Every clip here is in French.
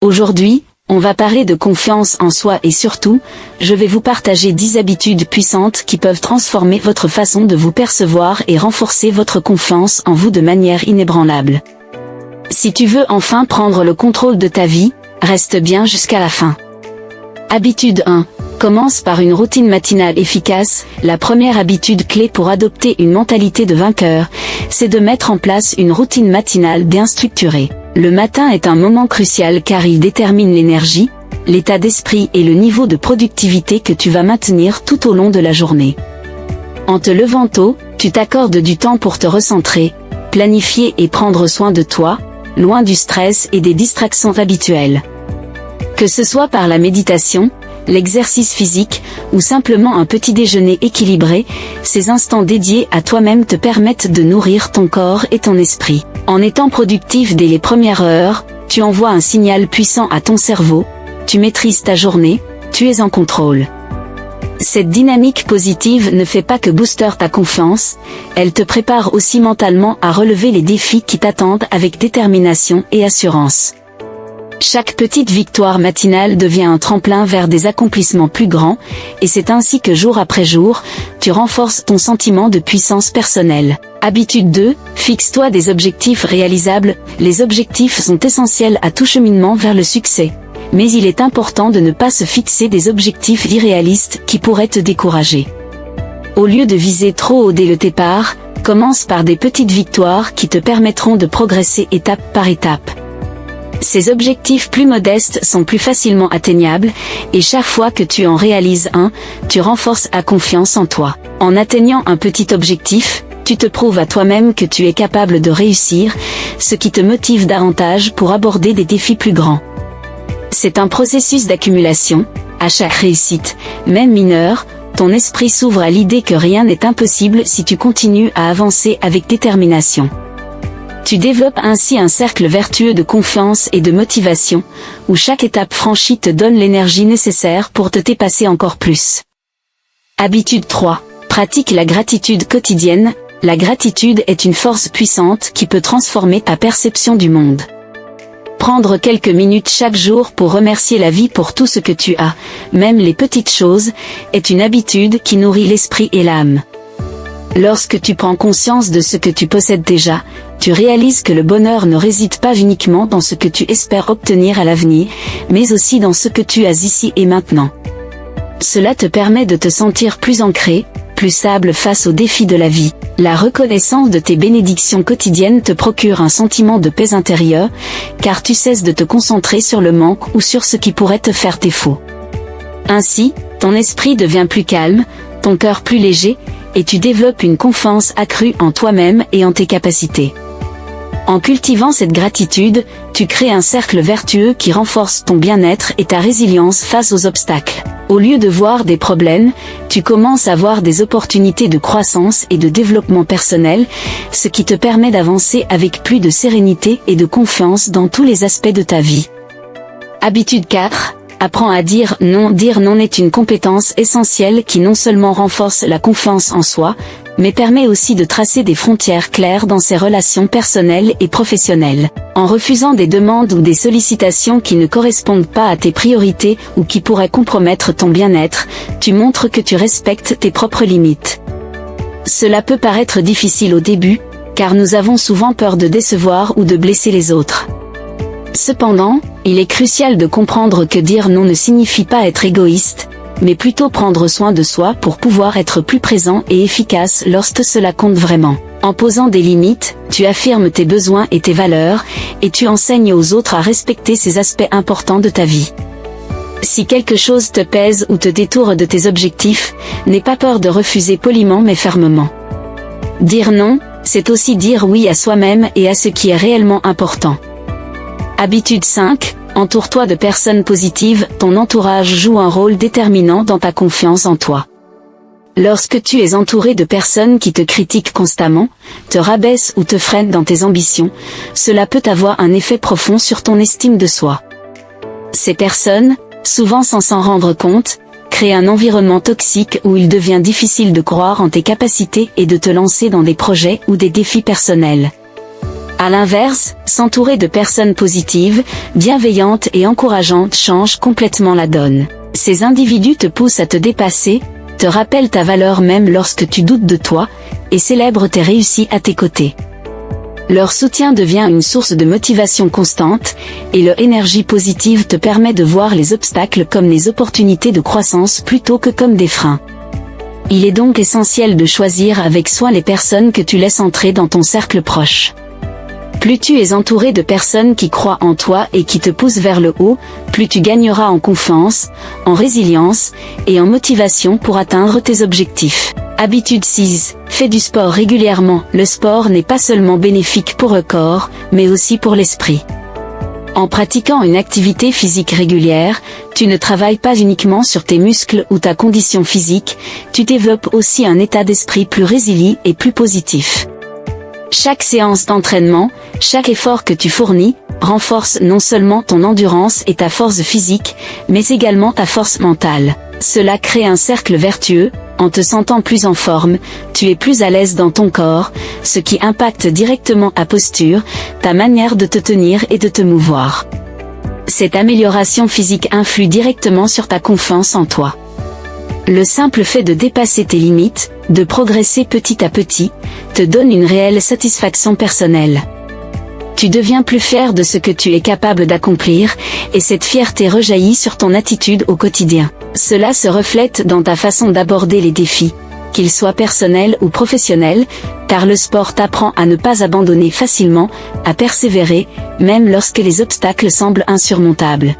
Aujourd'hui, on va parler de confiance en soi et surtout, je vais vous partager 10 habitudes puissantes qui peuvent transformer votre façon de vous percevoir et renforcer votre confiance en vous de manière inébranlable. Si tu veux enfin prendre le contrôle de ta vie, reste bien jusqu'à la fin. Habitude 1. Commence par une routine matinale efficace. La première habitude clé pour adopter une mentalité de vainqueur, c'est de mettre en place une routine matinale bien structurée. Le matin est un moment crucial car il détermine l'énergie, l'état d'esprit et le niveau de productivité que tu vas maintenir tout au long de la journée. En te levant tôt, tu t'accordes du temps pour te recentrer, planifier et prendre soin de toi, loin du stress et des distractions habituelles. Que ce soit par la méditation, l'exercice physique, ou simplement un petit déjeuner équilibré, ces instants dédiés à toi-même te permettent de nourrir ton corps et ton esprit. En étant productif dès les premières heures, tu envoies un signal puissant à ton cerveau, tu maîtrises ta journée, tu es en contrôle. Cette dynamique positive ne fait pas que booster ta confiance, elle te prépare aussi mentalement à relever les défis qui t'attendent avec détermination et assurance. Chaque petite victoire matinale devient un tremplin vers des accomplissements plus grands, et c'est ainsi que jour après jour, tu renforces ton sentiment de puissance personnelle. Habitude 2, fixe-toi des objectifs réalisables. Les objectifs sont essentiels à tout cheminement vers le succès. Mais il est important de ne pas se fixer des objectifs irréalistes qui pourraient te décourager. Au lieu de viser trop haut dès le départ, commence par des petites victoires qui te permettront de progresser étape par étape. Ces objectifs plus modestes sont plus facilement atteignables, et chaque fois que tu en réalises un, tu renforces ta confiance en toi. En atteignant un petit objectif, tu te prouves à toi-même que tu es capable de réussir, ce qui te motive davantage pour aborder des défis plus grands. C'est un processus d'accumulation. À chaque réussite, même mineure, ton esprit s'ouvre à l'idée que rien n'est impossible si tu continues à avancer avec détermination. Tu développes ainsi un cercle vertueux de confiance et de motivation, où chaque étape franchie te donne l'énergie nécessaire pour te dépasser encore plus. Habitude 3. Pratique la gratitude quotidienne. La gratitude est une force puissante qui peut transformer ta perception du monde. Prendre quelques minutes chaque jour pour remercier la vie pour tout ce que tu as, même les petites choses, est une habitude qui nourrit l'esprit et l'âme. Lorsque tu prends conscience de ce que tu possèdes déjà, tu réalises que le bonheur ne réside pas uniquement dans ce que tu espères obtenir à l'avenir, mais aussi dans ce que tu as ici et maintenant. Cela te permet de te sentir plus ancré, plus stable face aux défis de la vie. La reconnaissance de tes bénédictions quotidiennes te procure un sentiment de paix intérieure, car tu cesses de te concentrer sur le manque ou sur ce qui pourrait te faire défaut. Ainsi, ton esprit devient plus calme, ton cœur plus léger, et tu développes une confiance accrue en toi-même et en tes capacités. En cultivant cette gratitude, tu crées un cercle vertueux qui renforce ton bien-être et ta résilience face aux obstacles. Au lieu de voir des problèmes, tu commences à voir des opportunités de croissance et de développement personnel, ce qui te permet d'avancer avec plus de sérénité et de confiance dans tous les aspects de ta vie. Habitude 4. Apprends à dire non. Dire non est une compétence essentielle qui non seulement renforce la confiance en soi, mais permet aussi de tracer des frontières claires dans ses relations personnelles et professionnelles. En refusant des demandes ou des sollicitations qui ne correspondent pas à tes priorités ou qui pourraient compromettre ton bien-être, tu montres que tu respectes tes propres limites. Cela peut paraître difficile au début, car nous avons souvent peur de décevoir ou de blesser les autres. Cependant, il est crucial de comprendre que dire non ne signifie pas être égoïste, mais plutôt prendre soin de soi pour pouvoir être plus présent et efficace lorsque cela compte vraiment. En posant des limites, tu affirmes tes besoins et tes valeurs, et tu enseignes aux autres à respecter ces aspects importants de ta vie. Si quelque chose te pèse ou te détourne de tes objectifs, n'aie pas peur de refuser poliment mais fermement. Dire non, c'est aussi dire oui à soi-même et à ce qui est réellement important. Habitude 5. Entoure-toi de personnes positives. Ton entourage joue un rôle déterminant dans ta confiance en toi. Lorsque tu es entouré de personnes qui te critiquent constamment, te rabaissent ou te freinent dans tes ambitions, cela peut avoir un effet profond sur ton estime de soi. Ces personnes, souvent sans s'en rendre compte, créent un environnement toxique où il devient difficile de croire en tes capacités et de te lancer dans des projets ou des défis personnels. À l'inverse, s'entourer de personnes positives, bienveillantes et encourageantes change complètement la donne. Ces individus te poussent à te dépasser, te rappellent ta valeur même lorsque tu doutes de toi, et célèbrent tes réussites à tes côtés. Leur soutien devient une source de motivation constante, et leur énergie positive te permet de voir les obstacles comme les opportunités de croissance plutôt que comme des freins. Il est donc essentiel de choisir avec soin les personnes que tu laisses entrer dans ton cercle proche. Plus tu es entouré de personnes qui croient en toi et qui te poussent vers le haut, plus tu gagneras en confiance, en résilience, et en motivation pour atteindre tes objectifs. Habitude 6. Fais du sport régulièrement. Le sport n'est pas seulement bénéfique pour le corps, mais aussi pour l'esprit. En pratiquant une activité physique régulière, tu ne travailles pas uniquement sur tes muscles ou ta condition physique, tu développes aussi un état d'esprit plus résilient et plus positif. Chaque séance d'entraînement, chaque effort que tu fournis, renforce non seulement ton endurance et ta force physique, mais également ta force mentale. Cela crée un cercle vertueux. En te sentant plus en forme, tu es plus à l'aise dans ton corps, ce qui impacte directement ta posture, ta manière de te tenir et de te mouvoir. Cette amélioration physique influe directement sur ta confiance en toi. Le simple fait de dépasser tes limites, de progresser petit à petit, te donne une réelle satisfaction personnelle. Tu deviens plus fier de ce que tu es capable d'accomplir, et cette fierté rejaillit sur ton attitude au quotidien. Cela se reflète dans ta façon d'aborder les défis, qu'ils soient personnels ou professionnels, car le sport t'apprend à ne pas abandonner facilement, à persévérer, même lorsque les obstacles semblent insurmontables.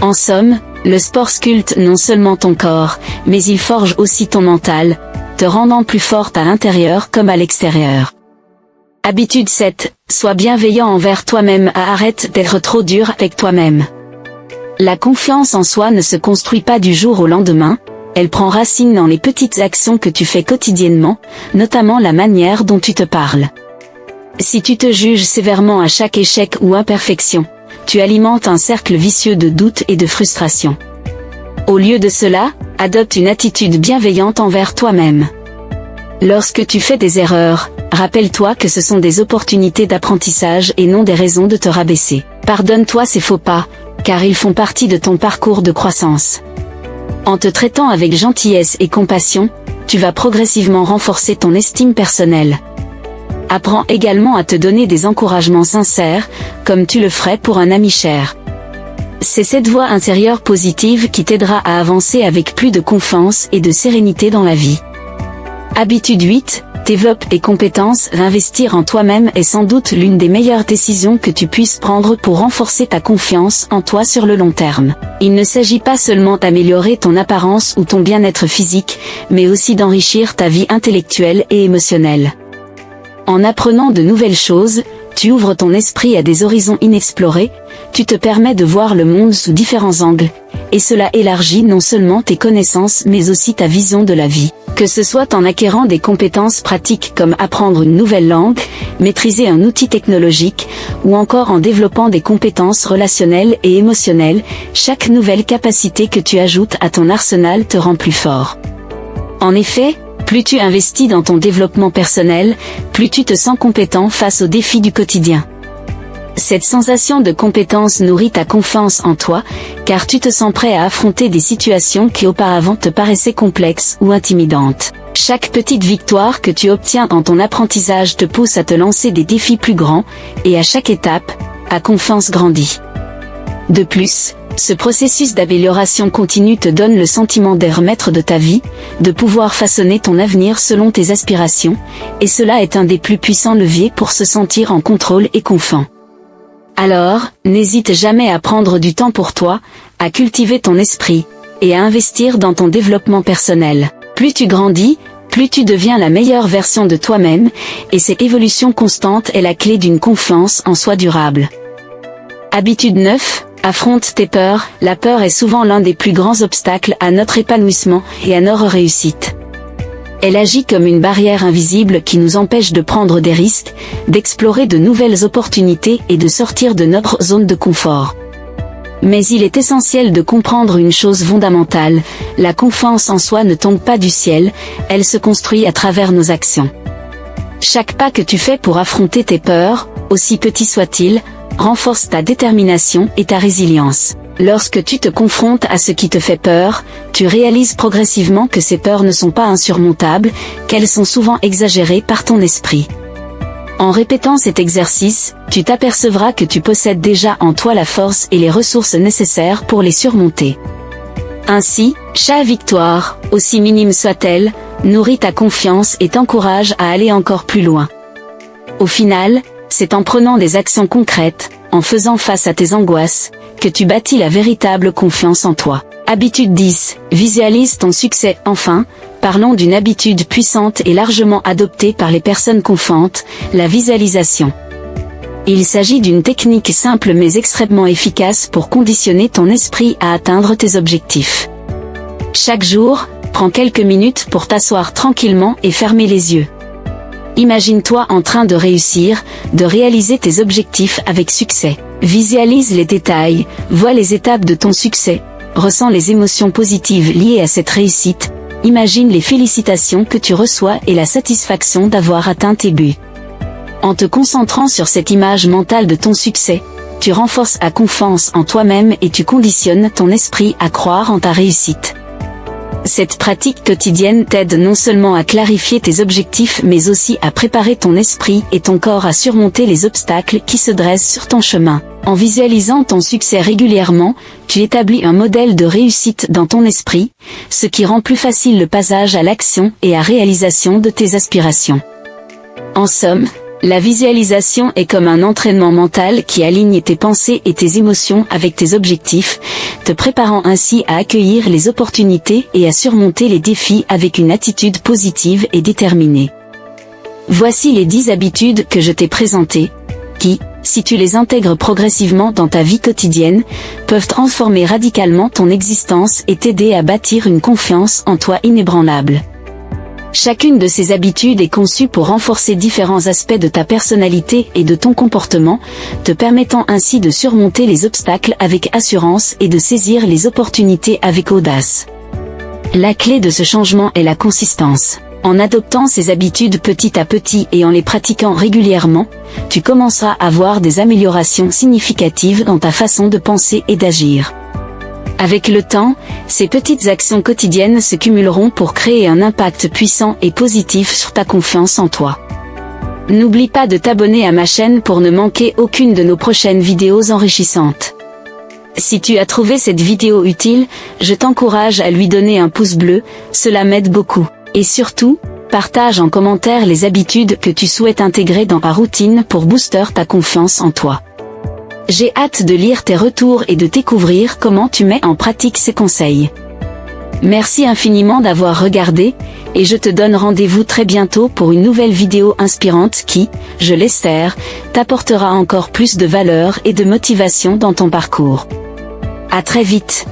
En somme, le sport sculpte non seulement ton corps, mais il forge aussi ton mental, te rendant plus forte à l'intérieur comme à l'extérieur. Habitude 7. Sois bienveillant envers toi-même. Arrête d'être trop dur avec toi-même. La confiance en soi ne se construit pas du jour au lendemain, elle prend racine dans les petites actions que tu fais quotidiennement, notamment la manière dont tu te parles. Si tu te juges sévèrement à chaque échec ou imperfection, tu alimentes un cercle vicieux de doute et de frustration. Au lieu de cela, adopte une attitude bienveillante envers toi-même. Lorsque tu fais des erreurs, rappelle-toi que ce sont des opportunités d'apprentissage et non des raisons de te rabaisser. Pardonne-toi ces faux pas, car ils font partie de ton parcours de croissance. En te traitant avec gentillesse et compassion, tu vas progressivement renforcer ton estime personnelle. Apprends également à te donner des encouragements sincères, comme tu le ferais pour un ami cher. C'est cette voix intérieure positive qui t'aidera à avancer avec plus de confiance et de sérénité dans la vie. Habitude 8. Développe tes compétences. Investir en toi-même est sans doute l'une des meilleures décisions que tu puisses prendre pour renforcer ta confiance en toi sur le long terme. Il ne s'agit pas seulement d'améliorer ton apparence ou ton bien-être physique, mais aussi d'enrichir ta vie intellectuelle et émotionnelle. En apprenant de nouvelles choses, tu ouvres ton esprit à des horizons inexplorés, tu te permets de voir le monde sous différents angles, et cela élargit non seulement tes connaissances mais aussi ta vision de la vie. Que ce soit en acquérant des compétences pratiques comme apprendre une nouvelle langue, maîtriser un outil technologique, ou encore en développant des compétences relationnelles et émotionnelles, chaque nouvelle capacité que tu ajoutes à ton arsenal te rend plus fort. En effet, plus tu investis dans ton développement personnel, plus tu te sens compétent face aux défis du quotidien. Cette sensation de compétence nourrit ta confiance en toi, car tu te sens prêt à affronter des situations qui auparavant te paraissaient complexes ou intimidantes. Chaque petite victoire que tu obtiens dans ton apprentissage te pousse à te lancer des défis plus grands, et à chaque étape, ta confiance grandit. De plus, ce processus d'amélioration continue te donne le sentiment d'être maître de ta vie, de pouvoir façonner ton avenir selon tes aspirations, et cela est un des plus puissants leviers pour se sentir en contrôle et confiant. Alors, n'hésite jamais à prendre du temps pour toi, à cultiver ton esprit, et à investir dans ton développement personnel. Plus tu grandis, plus tu deviens la meilleure version de toi-même, et cette évolution constante est la clé d'une confiance en soi durable. Habitude 9. Affronte tes peurs. La peur est souvent l'un des plus grands obstacles à notre épanouissement et à notre réussite. Elle agit comme une barrière invisible qui nous empêche de prendre des risques, d'explorer de nouvelles opportunités et de sortir de notre zone de confort. Mais il est essentiel de comprendre une chose fondamentale, la confiance en soi ne tombe pas du ciel, elle se construit à travers nos actions. Chaque pas que tu fais pour affronter tes peurs, aussi petit soit-il, renforce ta détermination et ta résilience. Lorsque tu te confrontes à ce qui te fait peur, tu réalises progressivement que ces peurs ne sont pas insurmontables, qu'elles sont souvent exagérées par ton esprit. En répétant cet exercice, tu t'apercevras que tu possèdes déjà en toi la force et les ressources nécessaires pour les surmonter. Ainsi, chaque victoire, aussi minime soit-elle, nourrit ta confiance et t'encourage à aller encore plus loin. Au final, c'est en prenant des actions concrètes, en faisant face à tes angoisses, que tu bâtis la véritable confiance en toi. Habitude 10. Visualise ton succès. Enfin, parlons d'une habitude puissante et largement adoptée par les personnes confiantes, la visualisation. Il s'agit d'une technique simple mais extrêmement efficace pour conditionner ton esprit à atteindre tes objectifs. Chaque jour, prends quelques minutes pour t'asseoir tranquillement et fermer les yeux. Imagine-toi en train de réussir, de réaliser tes objectifs avec succès. Visualise les détails, vois les étapes de ton succès, ressens les émotions positives liées à cette réussite, imagine les félicitations que tu reçois et la satisfaction d'avoir atteint tes buts. En te concentrant sur cette image mentale de ton succès, tu renforces ta confiance en toi-même et tu conditionnes ton esprit à croire en ta réussite. Cette pratique quotidienne t'aide non seulement à clarifier tes objectifs mais aussi à préparer ton esprit et ton corps à surmonter les obstacles qui se dressent sur ton chemin. En visualisant ton succès régulièrement, tu établis un modèle de réussite dans ton esprit, ce qui rend plus facile le passage à l'action et à réalisation de tes aspirations. En somme, la visualisation est comme un entraînement mental qui aligne tes pensées et tes émotions avec tes objectifs, te préparant ainsi à accueillir les opportunités et à surmonter les défis avec une attitude positive et déterminée. Voici les 10 habitudes que je t'ai présentées, qui, si tu les intègres progressivement dans ta vie quotidienne, peuvent transformer radicalement ton existence et t'aider à bâtir une confiance en toi inébranlable. Chacune de ces habitudes est conçue pour renforcer différents aspects de ta personnalité et de ton comportement, te permettant ainsi de surmonter les obstacles avec assurance et de saisir les opportunités avec audace. La clé de ce changement est la consistance. En adoptant ces habitudes petit à petit et en les pratiquant régulièrement, tu commenceras à voir des améliorations significatives dans ta façon de penser et d'agir. Avec le temps, ces petites actions quotidiennes se cumuleront pour créer un impact puissant et positif sur ta confiance en toi. N'oublie pas de t'abonner à ma chaîne pour ne manquer aucune de nos prochaines vidéos enrichissantes. Si tu as trouvé cette vidéo utile, je t'encourage à lui donner un pouce bleu, cela m'aide beaucoup. Et surtout, partage en commentaire les habitudes que tu souhaites intégrer dans ta routine pour booster ta confiance en toi. J'ai hâte de lire tes retours et de découvrir comment tu mets en pratique ces conseils. Merci infiniment d'avoir regardé, et je te donne rendez-vous très bientôt pour une nouvelle vidéo inspirante qui, je l'espère, t'apportera encore plus de valeur et de motivation dans ton parcours. À très vite.